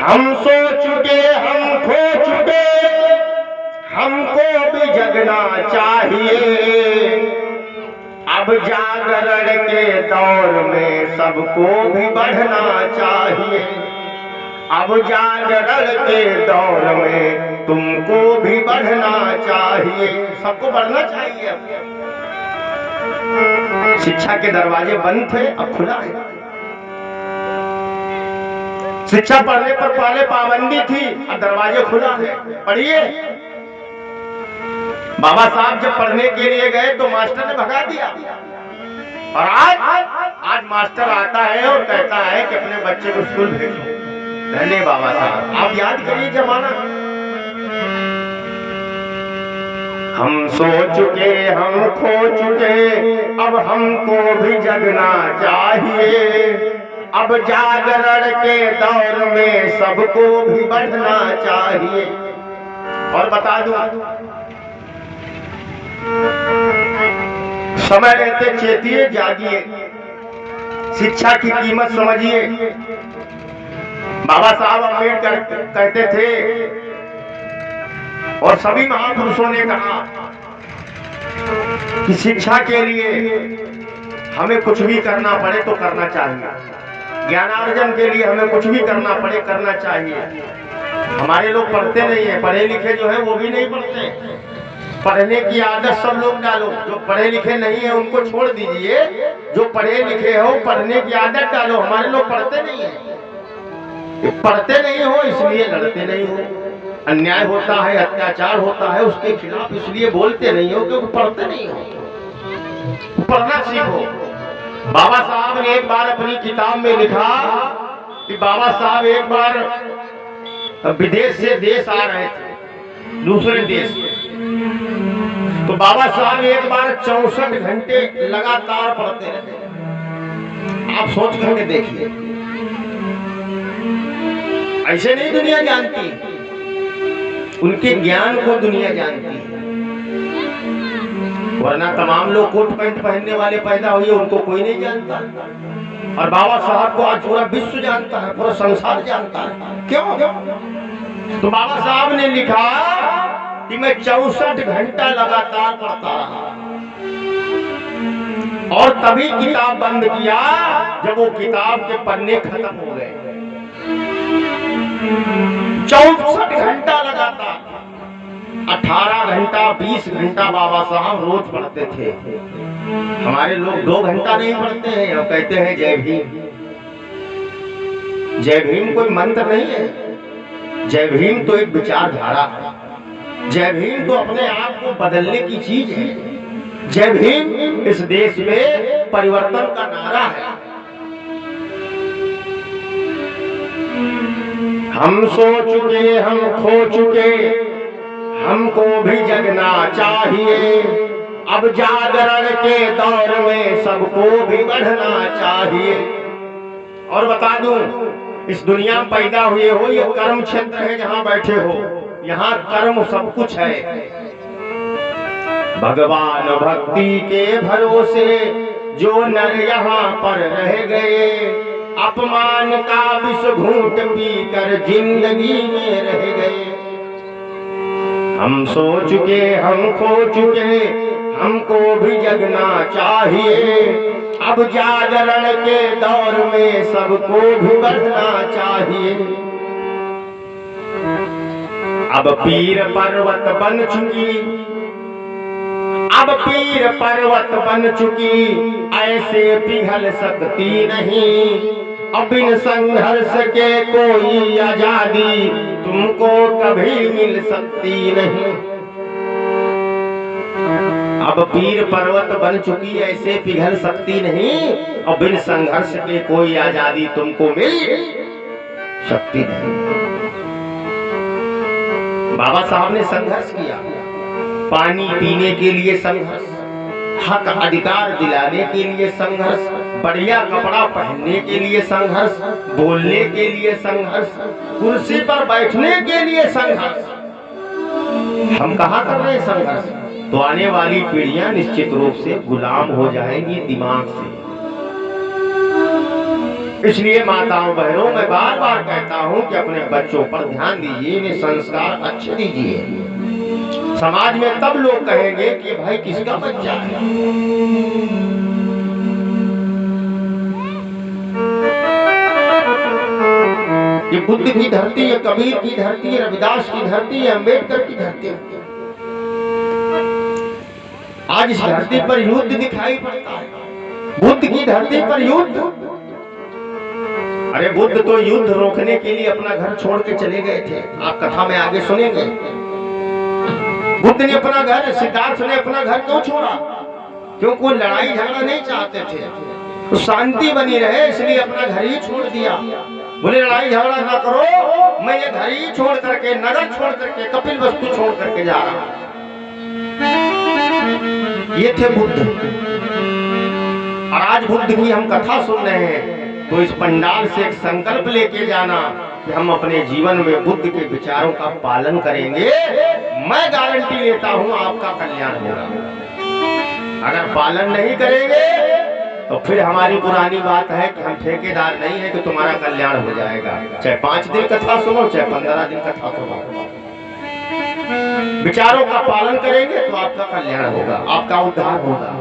हम सो चुके हम खो चुके, हमको भी जगना चाहिए। अब जागरण के दौर में सबको भी बढ़ना चाहिए। अब जागरण के दौर में तुमको भी बढ़ना चाहिए। सबको बढ़ना चाहिए। शिक्षा के दरवाजे बंद थे, अब खुला है। शिक्षा पढ़ने पर पहले पाबंदी थी, अब दरवाजे खुला है, पढ़िए। बाबा साहब जब पढ़ने के लिए गए तो मास्टर ने भगा दिया, और आज मास्टर आता है और कहता है कि अपने बच्चे को स्कूल भेजो। धन्य बाबा साहब, आप याद करिए जमाना। हम सो चुके हम खो चुके, अब हमको भी जगना चाहिए। अब जागरण के दौर में सबको भी बढ़ना चाहिए। और बता दूं, समय रहते चेतिए, जागिए, शिक्षा की कीमत समझिए। बाबा साहब अम्बेडकर कहते थे, और सभी महापुरुषों ने कहा कि शिक्षा के लिए हमें कुछ भी करना पड़े तो करना चाहिए। ज्ञानार्जन के लिए हमें कुछ भी करना पड़े करना चाहिए। हमारे लोग पढ़ते नहीं है, पढ़े लिखे जो है वो भी नहीं पढ़ते। पढ़ने की आदत सब लोग डालो। जो पढ़े लिखे नहीं है उनको छोड़ दीजिए, जो पढ़े लिखे हो पढ़ने की आदत डालो। हमारे लोग पढ़ते नहीं है। पढ़ते नहीं हो इसलिए लड़ते नहीं हो। अन्याय होता है, अत्याचार होता है, उसके खिलाफ इसलिए बोलते नहीं हो क्योंकि पढ़ते नहीं हो। पढ़ना सीखो। बाबा साहब ने एक बार अपनी किताब में लिखा कि बाबा साहब एक बार विदेश से देश आ रहे थे, दूसरे देश। तो बाबा साहब एक बार 64 घंटे लगातार पढ़ते रहे। आप सोच करके देखिए, ऐसे नहीं दुनिया जानती, उनके ज्ञान को दुनिया जानती है। वरना तमाम लोग कोट पैंट पहनने वाले पैदा हुए, उनको कोई नहीं जानता। और बाबा साहब को आज पूरा विश्व जानता है, पूरा संसार जानता है। क्यों? तो बाबा साहब ने लिखा कि मैं 64 घंटा लगातार पढ़ता रहा, और तभी किताब बंद किया जब वो किताब के पन्ने खत्म हो गए। 64 घंटा लगातार, 18 घंटा 20 घंटा बाबा साहब रोज पढ़ते थे। हमारे लोग 2 घंटा नहीं पढ़ते हैं और कहते हैं जय भीम। जय भीम कोई मंत्र नहीं है, जय भीम तो एक विचारधारा है। जय भीम तो अपने आप को बदलने की चीज है। जय भीम इस देश में परिवर्तन का नारा है। हम सो चुके हम खो चुके, हमको भी जगना चाहिए। अब जागरण के दौर में सबको भी बढ़ना चाहिए। और बता दूं, इस दुनिया में पैदा हुए हो, ये कर्म क्षेत्र है जहां बैठे हो, यहाँ कर्म सब कुछ है। भगवान भक्ति के भरोसे जो नर यहाँ पर रह गए, अपमान का विष घूंट पीकर जिंदगी में रह गए। हम सो चुके हम खो चुके, हमको भी जगना चाहिए। अब जागरण के दौर में सबको भी बढ़ना चाहिए। अब पीर पर्वत बन चुकी, अब पीर पर्वत बन चुकी, ऐसे पिघल सकती नहीं। अब इन संघर्ष के कोई आजादी तुमको कभी मिल सकती नहीं। अब पीर पर्वत बन चुकी, ऐसे पिघल सकती नहीं। अब बिन संघर्ष के कोई आजादी तुमको मिल सकती नहीं। बाबा साहब ने संघर्ष किया, पानी पीने के लिए संघर्ष, हक अधिकार दिलाने के लिए संघर्ष, बढ़िया कपड़ा पहनने के लिए संघर्ष, बोलने के लिए संघर्ष, कुर्सी पर बैठने के लिए संघर्ष। हम कहाँ कर रहे हैं संघर्ष? तो आने वाली पीढ़ियां निश्चित रूप से गुलाम हो जाएंगी दिमाग से। इसलिए माताओं बहनों मैं बार बार कहता हूं कि अपने बच्चों पर ध्यान दीजिए, इन्हें संस्कार अच्छे दीजिए। समाज में तब लोग कहेंगे कि भाई किसका बच्चा है। ये बुद्ध की धरती है, कबीर की धरती है, रविदास की धरती है, अम्बेडकर की धरती है। आज इस धरती पर युद्ध दिखाई पड़ता है, बुद्ध की धरती पर युद्ध। अरे बुद्ध तो युद्ध रोकने के लिए अपना घर छोड़ के चले गए थे, आप कथा में आगे सुनेंगे। बुद्ध ने अपना घर, सिद्धार्थ ने अपना घर क्यों छोड़ा? क्योंकि वो लड़ाई झगड़ा नहीं चाहते थे, तो शांति बनी रहे इसलिए अपना घर ही छोड़ दिया। बोले लड़ाई झगड़ा ना करो, मैं ये घर ही छोड़ करके, नगर छोड़ करके, कपिल वस्तु छोड़ करके जा रहा। ये थे बुद्ध। और आज बुद्ध की हम कथा सुन रहे हैं, तो इस पंडाल से एक संकल्प लेके जाना कि हम अपने जीवन में बुद्ध के विचारों का पालन करेंगे। मैं गारंटी लेता हूं आपका कल्याण होगा। अगर पालन नहीं करेंगे तो फिर हमारी पुरानी बात है कि हम ठेकेदार नहीं है कि तुम्हारा कल्याण हो जाएगा। चाहे 5 दिन कथा सुनो, चाहे 15 दिन कथा सुनो, विचारों का पालन करेंगे तो आपका कल्याण होगा, आपका उद्धार होगा।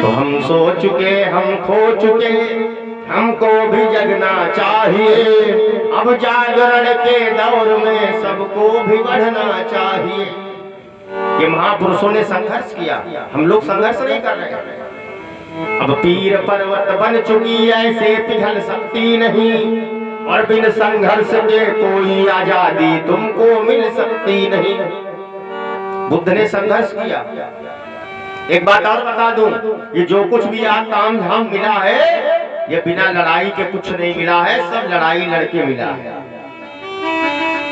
तो हम सो चुके, हम खो चुके, हमको भी जगना चाहिए। अब जागरण के दौर में सबको भी बढ़ना चाहिए। ये महापुरुषों ने संघर्ष किया, हम लोग संघर्ष नहीं कर रहे हैं। अब पीर पर्वत बन चुकी ऐसे पिघल सकती नहीं, और बिन संघर्ष के कोई आजादी तुमको मिल सकती नहीं। बुद्ध ने संघर्ष किया। एक बात और बता दूं, ये जो कुछ भी आज ताम झाम मिला है, ये बिना लड़ाई के कुछ नहीं मिला है, सब लड़ाई लड़के मिला है।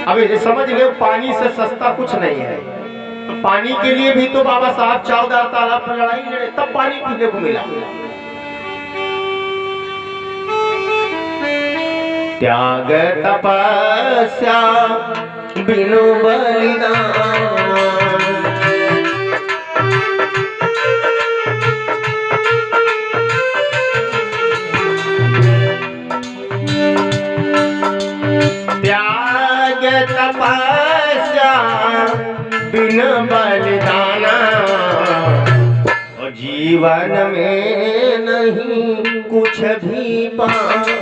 अब ये समझ लो, पानी से सस्ता कुछ नहीं है। तो पानी के लिए भी तो बाबा साहब 14 तालाब पर लड़ाई लड़े, तब पानी पीने को मिला। त्याग तपस्या बिनु बलिदान, त्याग तपस्या बिन बलिदाना, और जीवन में नहीं कुछ भी पाना।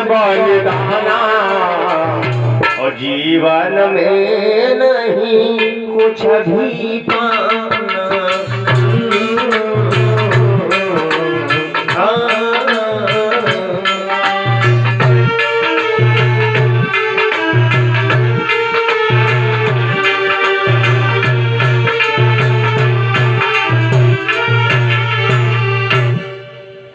बलिदाना, और जीवन में नहीं कुछ भी पाना।